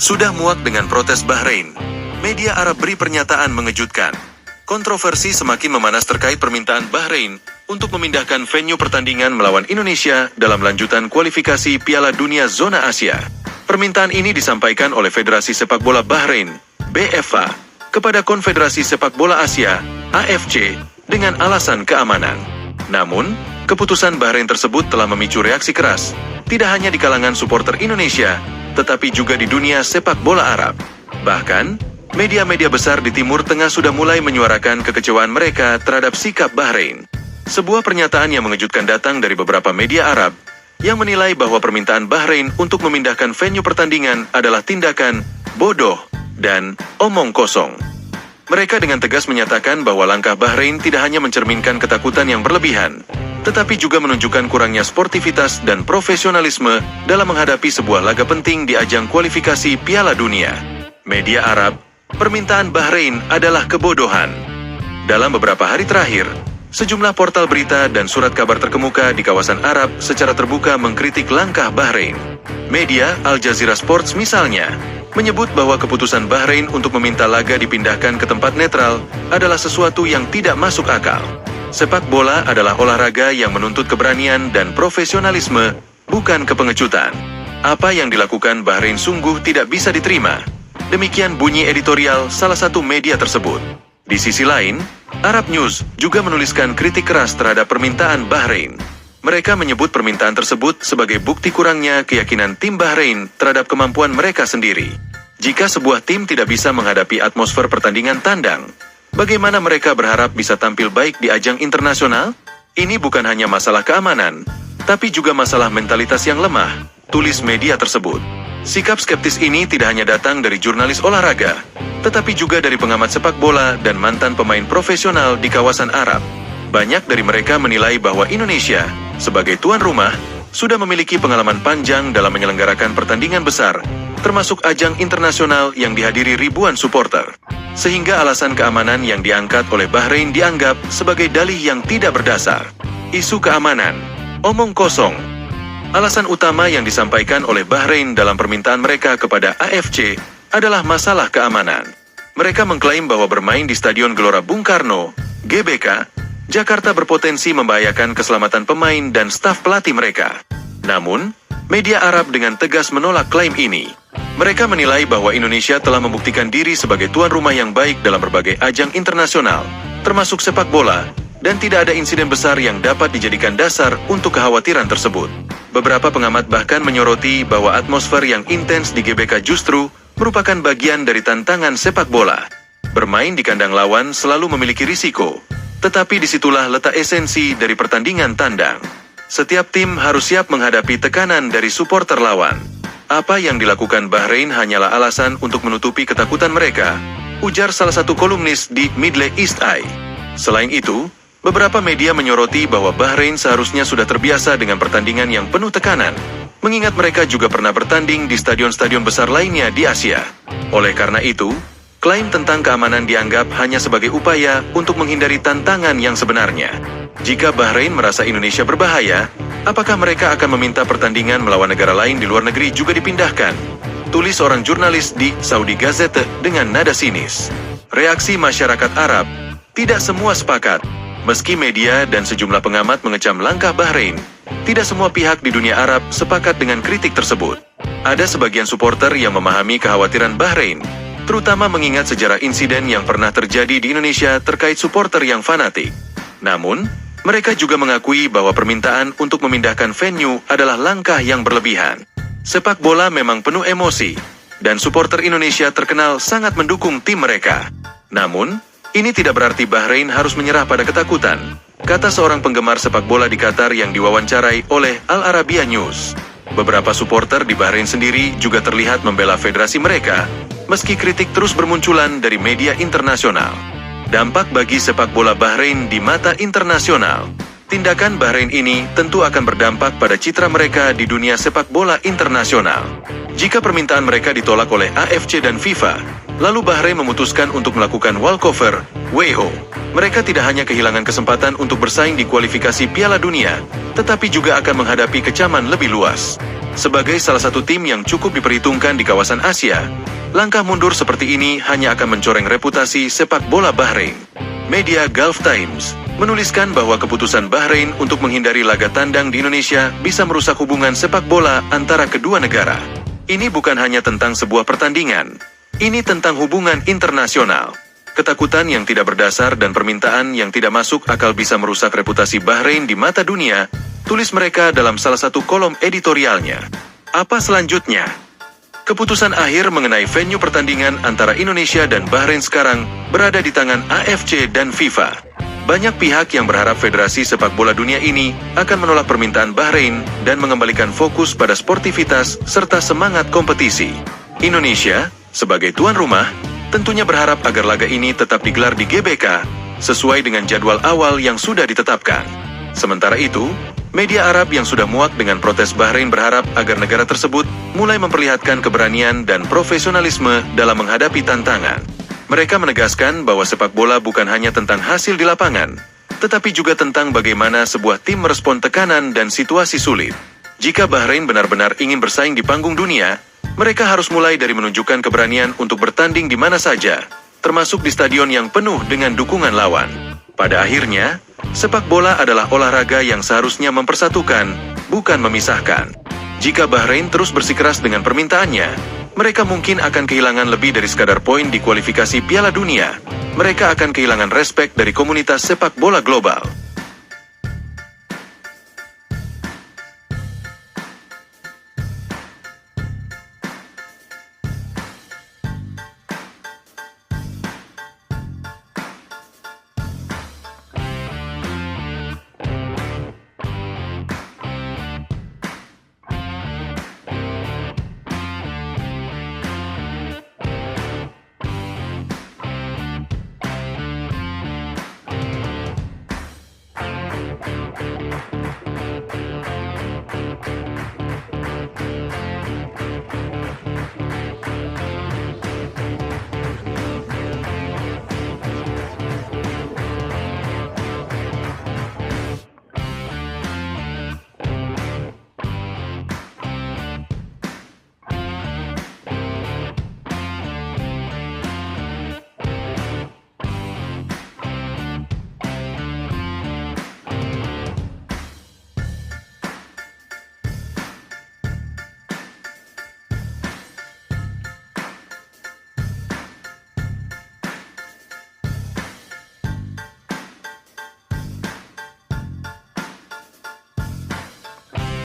Sudah muak dengan protes Bahrain, media Arab beri pernyataan mengejutkan. Kontroversi semakin memanas terkait permintaan Bahrain untuk memindahkan venue pertandingan melawan Indonesia dalam lanjutan kualifikasi Piala Dunia Zona Asia. Permintaan ini disampaikan oleh Federasi Sepak Bola Bahrain, BFA, kepada Konfederasi Sepak Bola Asia, AFC, dengan alasan keamanan. Namun, keputusan Bahrain tersebut telah memicu reaksi keras, tidak hanya di kalangan supporter Indonesia, tetapi juga di dunia sepak bola Arab. Bahkan, media-media besar di Timur Tengah sudah mulai menyuarakan kekecewaan mereka terhadap sikap Bahrain. Sebuah pernyataan yang mengejutkan datang dari beberapa media Arab, yang menilai bahwa permintaan Bahrain untuk memindahkan venue pertandingan adalah tindakan bodoh dan omong kosong. Mereka dengan tegas menyatakan bahwa langkah Bahrain tidak hanya mencerminkan ketakutan yang berlebihan, tetapi juga menunjukkan kurangnya sportivitas dan profesionalisme dalam menghadapi sebuah laga penting di ajang kualifikasi Piala Dunia. Media Arab, permintaan Bahrain adalah kebodohan. Dalam beberapa hari terakhir, sejumlah portal berita dan surat kabar terkemuka di kawasan Arab secara terbuka mengkritik langkah Bahrain. Media Al Jazeera Sports misalnya, menyebut bahwa keputusan Bahrain untuk meminta laga dipindahkan ke tempat netral adalah sesuatu yang tidak masuk akal. Sepak bola adalah olahraga yang menuntut keberanian dan profesionalisme, bukan kepengecutan. Apa yang dilakukan Bahrain sungguh tidak bisa diterima. Demikian bunyi editorial salah satu media tersebut. Di sisi lain, Arab News juga menuliskan kritik keras terhadap permintaan Bahrain. Mereka menyebut permintaan tersebut sebagai bukti kurangnya keyakinan tim Bahrain terhadap kemampuan mereka sendiri. Jika sebuah tim tidak bisa menghadapi atmosfer pertandingan tandang, bagaimana mereka berharap bisa tampil baik di ajang internasional? Ini bukan hanya masalah keamanan, tapi juga masalah mentalitas yang lemah, tulis media tersebut. Sikap skeptis ini tidak hanya datang dari jurnalis olahraga, tetapi juga dari pengamat sepak bola dan mantan pemain profesional di kawasan Arab. Banyak dari mereka menilai bahwa Indonesia, sebagai tuan rumah, sudah memiliki pengalaman panjang dalam menyelenggarakan pertandingan besar, termasuk ajang internasional yang dihadiri ribuan supporter. Sehingga alasan keamanan yang diangkat oleh Bahrain dianggap sebagai dalih yang tidak berdasar. Isu keamanan, omong kosong. Alasan utama yang disampaikan oleh Bahrain dalam permintaan mereka kepada AFC adalah masalah keamanan. Mereka mengklaim bahwa bermain di Stadion Gelora Bung Karno, GBK, Jakarta berpotensi membahayakan keselamatan pemain dan staf pelatih mereka. Namun, media Arab dengan tegas menolak klaim ini. Mereka menilai bahwa Indonesia telah membuktikan diri sebagai tuan rumah yang baik dalam berbagai ajang internasional, termasuk sepak bola, dan tidak ada insiden besar yang dapat dijadikan dasar untuk kekhawatiran tersebut. Beberapa pengamat bahkan menyoroti bahwa atmosfer yang intens di GBK justru merupakan bagian dari tantangan sepak bola. Bermain di kandang lawan selalu memiliki risiko, tetapi disitulah letak esensi dari pertandingan tandang. Setiap tim harus siap menghadapi tekanan dari supporter lawan. Apa yang dilakukan Bahrain hanyalah alasan untuk menutupi ketakutan mereka, ujar salah satu kolumnis di Middle East Eye. Selain itu, beberapa media menyoroti bahwa Bahrain seharusnya sudah terbiasa dengan pertandingan yang penuh tekanan, mengingat mereka juga pernah bertanding di stadion-stadion besar lainnya di Asia. Oleh karena itu, klaim tentang keamanan dianggap hanya sebagai upaya untuk menghindari tantangan yang sebenarnya. Jika Bahrain merasa Indonesia berbahaya, apakah mereka akan meminta pertandingan melawan negara lain di luar negeri juga dipindahkan? Tulis seorang jurnalis di Saudi Gazette dengan nada sinis. Reaksi masyarakat Arab, tidak semua sepakat. Meski media dan sejumlah pengamat mengecam langkah Bahrain, tidak semua pihak di dunia Arab sepakat dengan kritik tersebut. Ada sebagian supporter yang memahami kekhawatiran Bahrain, terutama mengingat sejarah insiden yang pernah terjadi di Indonesia terkait supporter yang fanatik. Namun, mereka juga mengakui bahwa permintaan untuk memindahkan venue adalah langkah yang berlebihan. Sepak bola memang penuh emosi, dan supporter Indonesia terkenal sangat mendukung tim mereka. Namun, ini tidak berarti Bahrain harus menyerah pada ketakutan, kata seorang penggemar sepak bola di Qatar yang diwawancarai oleh Al Arabiya News. Beberapa supporter di Bahrain sendiri juga terlihat membela federasi mereka, meski kritik terus bermunculan dari media internasional. Dampak bagi sepak bola Bahrain di mata internasional. Tindakan Bahrain ini tentu akan berdampak pada citra mereka di dunia sepak bola internasional. Jika permintaan mereka ditolak oleh AFC dan FIFA, lalu Bahrain memutuskan untuk melakukan walkover, WO. Mereka tidak hanya kehilangan kesempatan untuk bersaing di kualifikasi Piala Dunia, tetapi juga akan menghadapi kecaman lebih luas. Sebagai salah satu tim yang cukup diperhitungkan di kawasan Asia, langkah mundur seperti ini hanya akan mencoreng reputasi sepak bola Bahrain. Media Gulf Times menuliskan bahwa keputusan Bahrain untuk menghindari laga tandang di Indonesia bisa merusak hubungan sepak bola antara kedua negara. Ini bukan hanya tentang sebuah pertandingan, ini tentang hubungan internasional. Ketakutan yang tidak berdasar dan permintaan yang tidak masuk akal bisa merusak reputasi Bahrain di mata dunia, tulis mereka dalam salah satu kolom editorialnya. Apa selanjutnya? Keputusan akhir mengenai venue pertandingan antara Indonesia dan Bahrain sekarang berada di tangan AFC dan FIFA. Banyak pihak yang berharap Federasi Sepak Bola Dunia ini akan menolak permintaan Bahrain dan mengembalikan fokus pada sportivitas serta semangat kompetisi. Indonesia, sebagai tuan rumah, tentunya berharap agar laga ini tetap digelar di GBK, sesuai dengan jadwal awal yang sudah ditetapkan. Sementara itu, media Arab yang sudah muak dengan protes Bahrain berharap agar negara tersebut mulai memperlihatkan keberanian dan profesionalisme dalam menghadapi tantangan. Mereka menegaskan bahwa sepak bola bukan hanya tentang hasil di lapangan, tetapi juga tentang bagaimana sebuah tim merespon tekanan dan situasi sulit. Jika Bahrain benar-benar ingin bersaing di panggung dunia, mereka harus mulai dari menunjukkan keberanian untuk bertanding di mana saja, termasuk di stadion yang penuh dengan dukungan lawan. Pada akhirnya, sepak bola adalah olahraga yang seharusnya mempersatukan, bukan memisahkan. Jika Bahrain terus bersikeras dengan permintaannya, mereka mungkin akan kehilangan lebih dari sekadar poin di kualifikasi Piala Dunia. Mereka akan kehilangan respek dari komunitas sepak bola global.